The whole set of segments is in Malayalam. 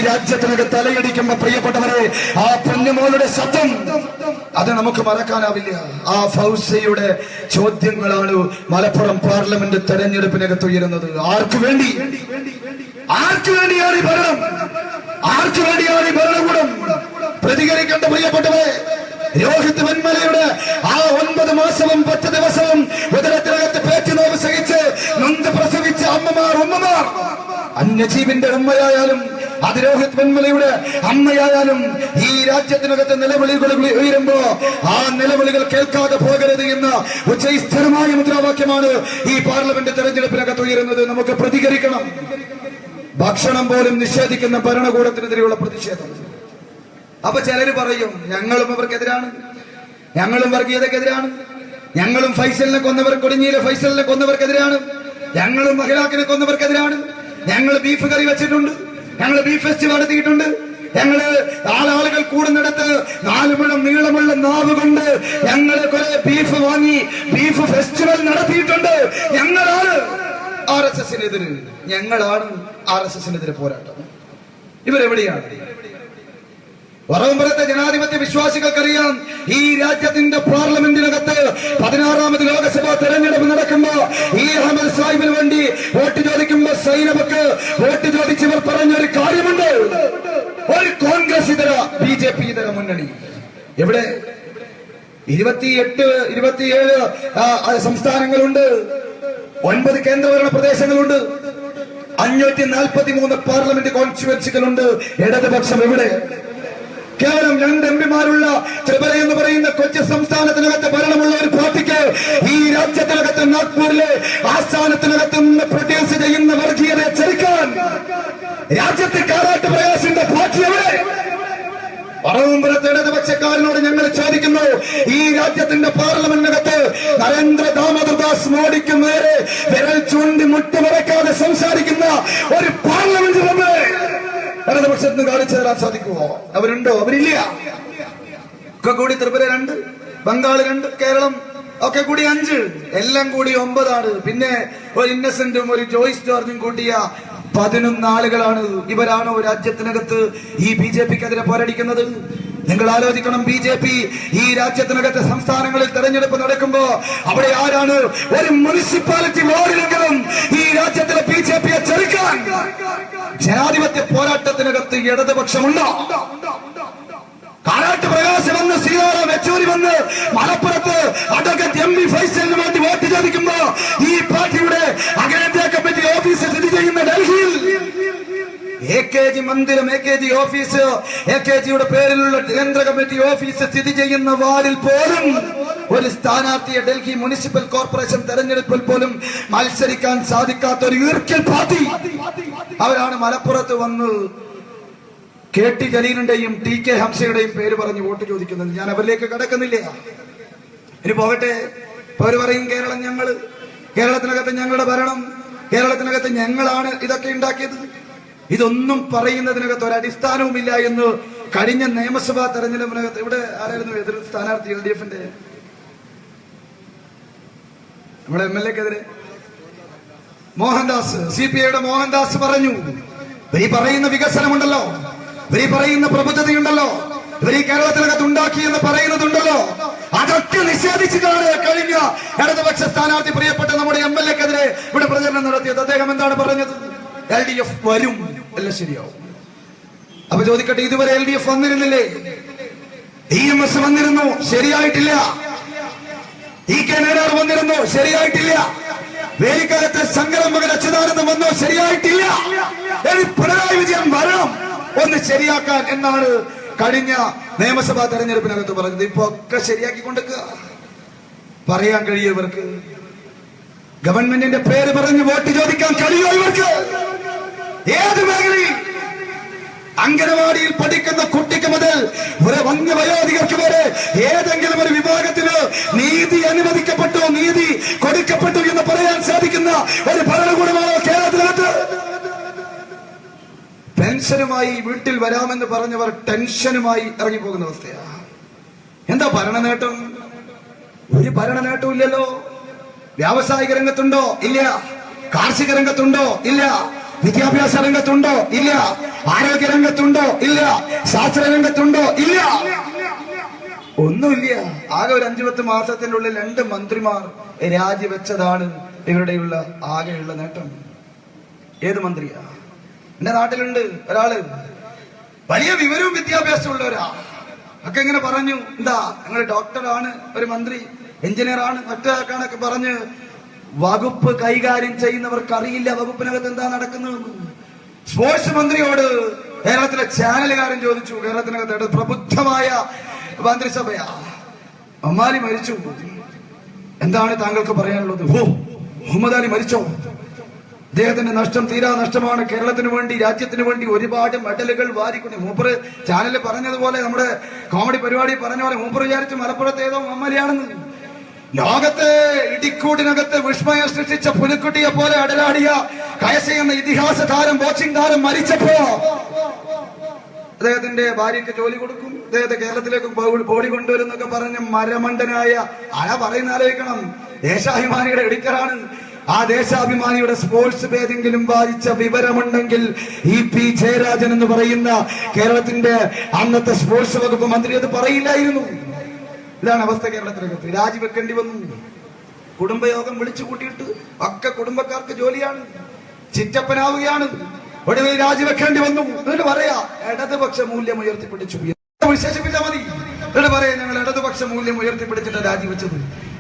രാജ്യത്തിനൊക്കെ തലയടിക്കുമ്പോ പ്രിയപ്പെട്ടവരെ, ആ പൊന്നുമോളുടെ ശബ്ദം അത് നമുക്ക് മറക്കാനാവില്ല. ആ ഫൗസിയുടെ ചോദ്യങ്ങളാണ് മലപ്പുറം പാർലമെന്റ് തെരഞ്ഞെടുപ്പിനകത്ത് ഉയരുന്നത്. ആർക്കു വേണ്ടിയാണ് ഈ ഭരണം? ആർക്കു വേണ്ടിയാണ് ഈ ഭരണകൂടം? പ്രതികരിക്കേണ്ട പ്രിയപ്പെട്ടവരെ, രോഹിത് വെൺമലയുടെ ആ 9 മാസവും 10 ദിവസവും ഉദരത്തിനകത്ത് പേറ്റുനോവ് സഹിച്ച് നൊന്ത് പ്രസവിച്ച ഉമ്മമാർ, അന്യജീവിന്റെ ഉമ്മയായാലും അത് രോഹിത് വെൺമലയുടെ അമ്മയായാലും ഈ രാജ്യത്തിനകത്ത് നിലവിളികൾ ഉയരുമ്പോ ആ നിലവിളികൾ കേൾക്കാതെ പോകരുത് എന്ന ഉച്ചസ്ഥിരമായ മുദ്രാവാക്യമാണ് ഈ പാർലമെന്റ് തെരഞ്ഞെടുപ്പിനകത്ത് ഉയരുന്നത്. നമുക്ക് പ്രതികരിക്കണം. ഭക്ഷണം പോലും നിഷേധിക്കുന്ന ഭരണകൂടത്തിനെതിരെയുള്ള പ്രതിഷേധം. അപ്പൊ ചിലര് പറയും, ഞങ്ങളും അവർക്കെതിരാണ്, ഞങ്ങളും വർഗീയതക്കെതിരാണ്, ഞങ്ങളും ഫൈസലിനെ കൊന്നവർ, കൊടിഞ്ഞിയിലെ ഫൈസലിനെ കൊന്നവർക്കെതിരാണ്, ഞങ്ങളും മഹിളാക്കിനെ കൊന്നവർക്കെതിരാണ്, ഞങ്ങൾ ബീഫ് കറി വെച്ചിട്ടുണ്ട്, ഞങ്ങൾ ബീഫ് ഫെസ്റ്റിവൽ നടത്തിയിട്ടുണ്ട്, ഞങ്ങള് ആളുകൾ കൂടുന്നിടത്ത് 4 മുഴം നീളമുള്ള നാവ് കൊണ്ട് ഞങ്ങൾ കുറെ ബീഫ് വാങ്ങി ബീഫ് ഫെസ്റ്റിവൽ നടത്തിയിട്ടുണ്ട്. ഞങ്ങളാണ് RSSനെതിരെ, ഞങ്ങളാണ് RSSനെതിരെ പോരാട്ടം. ഇവരെവിടെയാണ്? വറവമ്പലത്തെ ജനാധിപത്യ വിശ്വാസികൾക്കറിയാം, ഈ രാജ്യത്തിന്റെ പാർലമെന്റിനകത്ത് 16ാമത് ലോകസഭാ തെരഞ്ഞെടുപ്പ് നടക്കുമ്പോ ഈ അഹമ്മദ് സാഹിബിന് വേണ്ടി വോട്ട് ചോദിക്കുമ്പോ സൈനബക്ക് വോട്ട് ചോദിച്ചവർ പറഞ്ഞൊരു കാര്യമുണ്ട്. ഒരു കോൺഗ്രസ് ഇതര BJP ഇതര മുന്നണി എവിടെ? 27 സംസ്ഥാനങ്ങളുണ്ട്, 9 കേന്ദ്രഭരണ പ്രദേശങ്ങളുണ്ട്, 543 പാർലമെന്റ് കോൺസ്റ്റിറ്റ്യുവൻസികളുണ്ട്. ഇടതുപക്ഷം എവിടെ? കേവലം 2 എംപിമാരുള്ള ത്രിപുര എന്ന് പറയുന്ന കൊച്ചു സംസ്ഥാനത്തിനകത്ത് ഭരണമുള്ള ഒരു പാർട്ടിക്ക് ഈ രാജ്യത്തിനകത്ത് നാഗ്പൂരിലെ ആസ്ഥാനത്തിനകത്ത് നിന്ന് പ്രൊഡ്യൂസ് ചെയ്യുന്ന വർഗീയതയെ ചെറുക്കാൻ രാജ്യത്തെ കാരാട്ട് പ്രയാസിന്റെ പാർട്ടി എവിടെ? പറവമ്പലത്തെ ഇടതുപക്ഷക്കാരനോട് ഞങ്ങൾ ചോദിക്കുന്നു, ഈ രാജ്യത്തിന്റെ പാർലമെന്റിനകത്ത് നരേന്ദ്ര ദാമോദർദാസ് മോഡിക്ക് നേരെ വിരൽ ചൂണ്ടി മുട്ടുമറക്കാതെ സംസാരിക്കുന്ന ഒരു പാർലമെന്റ് ഇടതുപക്ഷത്തിന് കാണിച്ചു തരാൻ സാധിക്കുമോ? അവരുണ്ടോ? അവരില്ല. ഒക്കെ കൂടി ത്രിപുര 2, ബംഗാൾ 2, കേരളം ഒക്കെ കൂടി 5, എല്ലാം കൂടി 9 ആണ്. പിന്നെ ഒരു ഇന്നസെന്റും ഒരു ജോയ്സ് ജോർജും കൂട്ടിയ 11 ആളുകളാണ്. ഇവരാണോ രാജ്യത്തിനകത്ത് ഈ BJPക്കെതിരെ പോരടിക്കുന്നത്? നിങ്ങൾ ആലോചിക്കണം. BJP ഈ രാജ്യത്തിനകത്തെ സംസ്ഥാനങ്ങളിൽ തെരഞ്ഞെടുപ്പ് നടക്കുമ്പോ അവിടെ ആരാണ്? ഒരു മുനിസിപ്പാലിറ്റി വാർഡിലെങ്കിലും ഈ രാജ്യത്തിലെ BJPയെ ചെറുക്കാൻ ജനാധിപത്യ പോരാട്ടത്തിനകത്ത് ഇടതുപക്ഷമുണ്ടോ? കാരാട്ട് പ്രകാശ് വന്ന്, സീതാറാം യെച്ചൂരി വന്ന് മലപ്പുറത്ത് അഡ്വക്കേറ്റ് MP ഫൈസലിന് വേണ്ടി വോട്ട് ചോദിക്കുമ്പോ ഈ പാർട്ടിയുടെ അഖിലേന്ത്യാ കമ്മിറ്റി ഓഫീസ് സ്ഥിതി ചെയ്യുന്ന ഡൽഹിയിൽ AKG മന്ദിരം, AKG ഓഫീസ്, AKGയുടെ പേരിലുള്ള കേന്ദ്ര കമ്മിറ്റി ഓഫീസ് സ്ഥിതി ചെയ്യുന്ന വാർഡിൽ പോലും ഒരു സ്ഥാനാർത്ഥിയെ ഡൽഹി മുനിസിപ്പൽ കോർപ്പറേഷൻ തെരഞ്ഞെടുപ്പിൽ പോലും മത്സരിക്കാൻ സാധിക്കാത്ത ഒരു ഈർക്കൽ പാർട്ടി അവരാണ് മലപ്പുറത്ത് വന്ന് KT ജലീലിന്റെയും TK ഹംസയുടെയും പേര് പറഞ്ഞ് വോട്ട് ചോദിക്കുന്നത്. ഞാൻ അവരിലേക്ക് കടക്കുന്നില്ല. ഇനി പോകട്ടെ. അവര് പറയും കേരളത്തിനകത്ത് ഞങ്ങളുടെ ഭരണം, കേരളത്തിനകത്ത് ഞങ്ങളാണ് ഇതൊക്കെ ഉണ്ടാക്കിയത്. ഇതൊന്നും പറയുന്നതിനകത്ത് ഒരടിസ്ഥാനവുമില്ല എന്ന് കഴിഞ്ഞ നിയമസഭാ തെരഞ്ഞെടുപ്പിനകത്ത് ഇവിടെ ആരായിരുന്നു എതിർ സ്ഥാനാർത്ഥി? LDFന്റെ നമ്മുടെ MLAക്കെതിരെ മോഹൻദാസ്, CPIയുടെ മോഹൻദാസ് പറഞ്ഞു, ഇവരീ പറയുന്ന വികസനമുണ്ടല്ലോ, ഇവരീ പറയുന്ന പ്രബുദ്ധതയുണ്ടല്ലോ, ഇവരീ കേരളത്തിനകത്ത് ഉണ്ടാക്കി എന്ന് പറയുന്നതുണ്ടല്ലോ, അതൊക്കെ നിഷേധിച്ചിട്ടാണ് കഴിഞ്ഞ ഇടതുപക്ഷ സ്ഥാനാർത്ഥി പ്രിയപ്പെട്ട നമ്മുടെ MLAക്കെതിരെ ഇവിടെ പ്രചരണം നടത്തിയത്. അദ്ദേഹം എന്താണ് പറഞ്ഞത്? LDF വരും, എല്ലാം ശരിയാവും. അപ്പൊ ചോദിക്കട്ടെ, ഇതുവരെ LDF വന്നിരുന്നില്ലേ? EMS വന്നിരുന്നു, ശരിയായിട്ടില്ല. EK നേതാർ വന്നിരുന്നു, ശരിയായിട്ടില്ല. വേലിക്കാലത്തെ ശങ്കരൻ മകൻ അച്യുതാനന്ദൻ വന്നോ, ശരിയായിട്ടില്ല. പിണറായി വിജയൻ വരണം, ഒന്ന് ശരിയാക്കാൻ എന്നാണ് കഴിഞ്ഞ നിയമസഭാ തെരഞ്ഞെടുപ്പിനകത്ത് പറഞ്ഞത്. ഇപ്പൊ ഒക്കെ ശരിയാക്കിക്കൊണ്ടിരിക്കുക. പറയാൻ കഴിയും ഇവർക്ക്? ഗവൺമെന്റിന്റെ പേര് പറഞ്ഞ് വോട്ട് ചോദിക്കാൻ കഴിയോ ഇവർക്ക്? ഏത് മേഖലയിൽ? അംഗനവാടിയിൽ പഠിക്കുന്ന കുട്ടിക്ക് മുതൽ ഒരു വന്യവയോധികർക്ക് വരെ ഏതെങ്കിലും ഒരു വിഭാഗത്തിന് നീതി അനുവദിക്കപ്പെട്ടു, നീതി കൊടുക്കപ്പെട്ടു എന്ന് പറയാൻ സാധിക്കുന്ന ഒരു ഭരണകൂടമാണോ കേരളത്തിനകത്ത്? പെൻഷനുമായി വീട്ടിൽ വരാമെന്ന് പറഞ്ഞവർ ടെൻഷനുമായി ഇറങ്ങിപ്പോകുന്ന അവസ്ഥയാണ്. എന്താ ഭരണ നേട്ടം? ഒരു ഭരണ നേട്ടവും ഇല്ലല്ലോ. വ്യാവസായിക രംഗത്തുണ്ടോ? ഇല്ല. കാർഷിക രംഗത്തുണ്ടോ? ഇല്ല. വിദ്യാഭ്യാസ രംഗത്തുണ്ടോ? ഇല്ല. ആരോഗ്യ രംഗത്തുണ്ടോ? രംഗത്തുണ്ടോ? ഇല്ല. ശാസ്ത്ര രംഗത്തുണ്ടോ? ഇല്ല. ഒന്നുമില്ല. ആകെ ഒരു 5-10 മാസത്തിന്റെ ഉള്ളിൽ 2 മന്ത്രിമാർ രാജിവെച്ചതാണ് ഇവരുടെയുള്ള ആകെയുള്ള നേട്ടം. ഏത് മന്ത്രിയാ? എന്റെ നാട്ടിലുണ്ട് ഒരാള്, വലിയ വിവരവും വിദ്യാഭ്യാസവും ഉള്ളവരാ. ഒക്കെ ഇങ്ങനെ പറഞ്ഞു, എന്താ ഞങ്ങൾ ഡോക്ടറാണ്, ഒരു മന്ത്രി എഞ്ചിനീയറാണ്, മറ്റൊക്കെ പറഞ്ഞ് വകുപ്പ് കൈകാര്യം ചെയ്യുന്നവർക്ക് അറിയില്ല വകുപ്പിനകത്ത് എന്താ നടക്കുന്നതെന്ന്. സ്പോർട്സ് മന്ത്രിയോട് കേരളത്തിലെ ചാനലുകാരൻ ചോദിച്ചു, കേരളത്തിനകത്ത് പ്രബുദ്ധമായ മന്ത്രിസഭയാ, അമ്മാലി മരിച്ചു, എന്താണ് താങ്കൾക്ക് പറയാനുള്ളത്? ഓ, മുഹമ്മദ് അലി മരിച്ചോ? അദ്ദേഹത്തിന്റെ നഷ്ടം തീരാ നഷ്ടമാണ്. കേരളത്തിന് വേണ്ടി, രാജ്യത്തിന് വേണ്ടി ഒരുപാട് മെഡലുകൾ വാരിക്കൊണ്ട് മൂപ്പറ് ചാനലിൽ പറഞ്ഞതുപോലെ, നമ്മുടെ കോമഡി പരിപാടി പറഞ്ഞ പോലെ മൂപ്പർ വിചാരിച്ചു മലപ്പുറത്ത് ഏതോ അമ്മലിയാണെന്ന്. ലോകത്തെ ഇടിക്കൂടിനകത്ത് വിസ്മയം സൃഷ്ടിച്ച പുലിക്കുട്ടിയെ പോലെ അടലാടിയ കയസ എന്ന ഇതിഹാസ താരം, ബോക്സിംഗ് താരം മരിച്ചപ്പോ അദ്ദേഹത്തിന്റെ ഭാര്യയ്ക്ക് ജോലി കൊടുക്കും, അദ്ദേഹത്തെ കേരളത്തിലേക്ക് ബോഡി കൊണ്ടുവരും എന്നൊക്കെ പറഞ്ഞ മരമണ്ടനായ പറയുന്ന ആലോചിക്കണം. ദേശാഭിമാനിയുടെ എഡിറ്ററാണ്. ആ ദേശാഭിമാനിയുടെ സ്പോർട്സ് പേജെങ്കിലും വായിച്ച വിവരമുണ്ടെങ്കിൽ EP ജയരാജൻ എന്ന് പറയുന്ന കേരളത്തിന്റെ അന്നത്തെ സ്പോർട്സ് വകുപ്പ് മന്ത്രി അത് പറയില്ലായിരുന്നു. ഇതാണ് അവസ്ഥ കേരളത്തിനകത്ത്. രാജിവെക്കേണ്ടി വന്നു. കുടുംബയോഗം വിളിച്ചു കൂട്ടിയിട്ട് ഒക്കെ കുടുംബക്കാർക്ക് ജോലിയാണ്, ചിറ്റപ്പനാവുകയാണ്. ഒടുവിൽ രാജിവെക്കേണ്ടി വന്നു. എന്നിട്ട് പറയാ ഇടതുപക്ഷ മൂല്യം ഉയർത്തിപ്പിടിച്ചു. വിശേഷിപ്പിച്ചാൽ മതി. എന്നിട്ട് പറയാ ഞങ്ങൾ ഇടതുപക്ഷ മൂല്യം ഉയർത്തിപ്പിടിച്ചിട്ട് രാജിവെച്ചത്.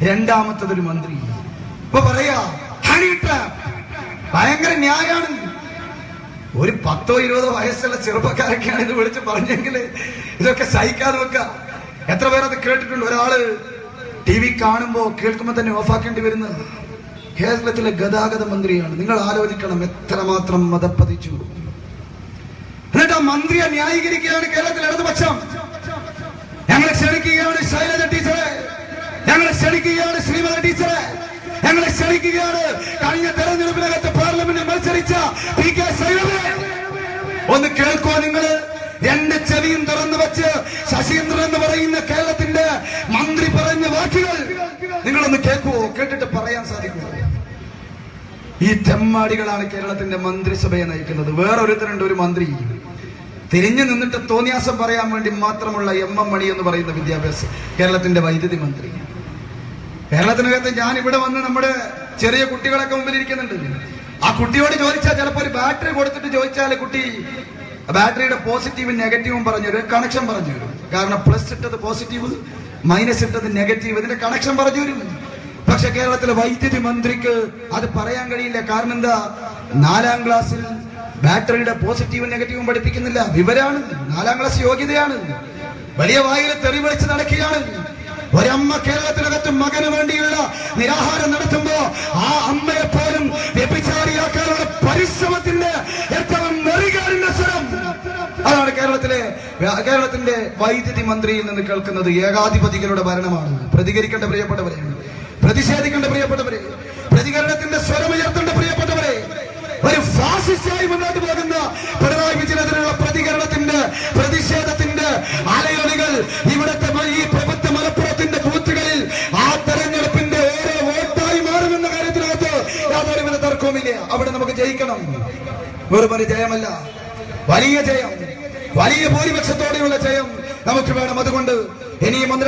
രണ്ടാമത്തതൊരു മന്ത്രി ഇപ്പൊ പറയാ ഭയങ്കര ന്യായാണ്. ഒരു 10-20 വയസ്സുള്ള ചെറുപ്പക്കാരൊക്കെയാണ് ഇത് വിളിച്ച് പറഞ്ഞെങ്കിൽ ഇതൊക്കെ സഹിക്കാതെ വെക്ക. എത്ര പേരത് കേട്ടിട്ടുണ്ട്? ഒരാള് TV കാണുമ്പോ കേൾക്കുമ്പോ തന്നെ ഓഫാക്കേണ്ടി വരുന്ന കേരളത്തിലെ ഗതാഗത മന്ത്രിയാണ്. നിങ്ങൾ ആലോചിക്കണം എത്രമാത്രം മതപ്പതിച്ചു. എന്നിട്ട് ആ മന്ത്രിയെ ന്യായീകരിക്കുകയാണ് കേരളത്തിലെ ഇടതുപക്ഷം. ഞങ്ങളെ ക്ഷണിക്കുകയാണ് ശൈലജ ടീച്ചറെ, ഞങ്ങളെ ക്ഷണിക്കുകയാണ് ശ്രീമതി ടീച്ചറെ, ഞങ്ങളെ ക്ഷണിക്കുകയാണ് കഴിഞ്ഞ തെരഞ്ഞെടുപ്പിനകത്ത് പാർലമെന്റിൽ മത്സരിച്ച PK ശൈലജ. ഒന്ന് കേൾക്കോ നിങ്ങള്? 2 ചെവിയും തുറന്നു വെച്ച് ശശീന്ദ്രൻ എന്ന് പറയുന്ന കേരളത്തിന്റെ മന്ത്രി പറഞ്ഞ വാക്കുകൾ നിങ്ങളൊന്ന് കേൾക്കുവോ? കേട്ടിട്ട് പറയാൻ സാധിക്കുമോ? ഈ തെമ്മാടികളാണ് കേരളത്തിന്റെ മന്ത്രിസഭയെ നയിക്കുന്നത്. വേറൊരുത്തരുണ്ട്, ഒരു മന്ത്രി തിരിഞ്ഞു നിന്നിട്ട് തോന്നിയാസം പറയാൻ വേണ്ടി മാത്രമുള്ള MM മണി എന്ന് പറയുന്ന വിദ്യാഭ്യാസം, കേരളത്തിന്റെ വൈദ്യുതി മന്ത്രി. കേരളത്തിനകത്ത് ഞാൻ ഇവിടെ വന്ന് നമ്മുടെ ചെറിയ കുട്ടികളൊക്കെ മുമ്പിൽ ഇരിക്കുന്നുണ്ട്. ആ കുട്ടിയോട് ചോദിച്ചാൽ ചിലപ്പോൾ ഒരു ബാറ്ററി കൊടുത്തിട്ട് ചോദിച്ചാൽ കുട്ടി ബാറ്ററിയുടെ പോസിറ്റീവും നെഗറ്റീവും പറഞ്ഞു തരും, കണക്ഷൻ പറഞ്ഞു തരും. കാരണം പ്ലസ് ഇട്ടത് പോസിറ്റീവ്, മൈനസ് ഇട്ടത് നെഗറ്റീവ്, ഇതിന്റെ കണക്ഷൻ പറഞ്ഞു തരും. പക്ഷെ കേരളത്തിലെ വൈദ്യുതി മന്ത്രിക്ക് അത് പറയാൻ കഴിയില്ല. കാരണം എന്താ? 4ാം ക്ലാസ്സിൽ ബാറ്ററിയുടെ പോസിറ്റീവും നെഗറ്റീവും പഠിപ്പിക്കുന്നില്ല. വിവരാണ്, 4ാം ക്ലാസ് യോഗ്യതയാണ്. വലിയ വായിൽ തെറി വിളിച്ച് നടക്കുകയാണ്. ഒരമ്മ കേരളത്തിനകത്ത് മകന് വേണ്ടിയുള്ള നിരാഹാരം നടത്തുമ്പോ ആ അമ്മയെ പോലും വ്യഭിചാരിയാക്കാനുള്ള പരിശ്രമത്തിന്റെ ഏറ്റവും നെറികാരിന്റെ സ്വരം അതാണ് കേരളത്തിന്റെ വൈദ്യുതി മന്ത്രിയിൽ നിന്ന് കേൾക്കുന്നത്. ഏകാധിപതികളുടെ ഭരണമാണ്. പ്രതികരിക്കേണ്ട പ്രിയപ്പെട്ടവരെ, പ്രതിഷേധിക്കേണ്ട പ്രിയപ്പെട്ടവരെ, പ്രതികരണത്തിന്റെ സ്വരമുയർത്തേണ്ട പ്രിയപ്പെട്ടവരെ. ഒരു ഫാസിസ്റ്റായി മുന്നോട്ട് പോകുന്ന പിണറായി വിജയനെതിരെയുള്ള പ്രതികരണത്തിന്റെ, പ്രതിഷേധത്തിന്റെ അലയൊലികൾ ഇവിടുത്തെ ഈ പ്രബുദ്ധ മലപ്പുറത്തിന്റെ ബൂത്തുകളിൽ ആ തെരഞ്ഞെടുപ്പിന്റെ ഓരോ വോട്ടായി മാറുമെന്ന കാര്യത്തിനകത്ത് യാതൊരുവിധ തർക്കവുമില്ല. അവിടെ നമുക്ക് ജയിക്കണം. വെറുമൊരു ജയമല്ല, വലിയ ജയം, വലിയ ഭൂരിപക്ഷത്തോടെയുള്ള ജയം നമുക്ക് വേണം. അതുകൊണ്ട് ഇനിയും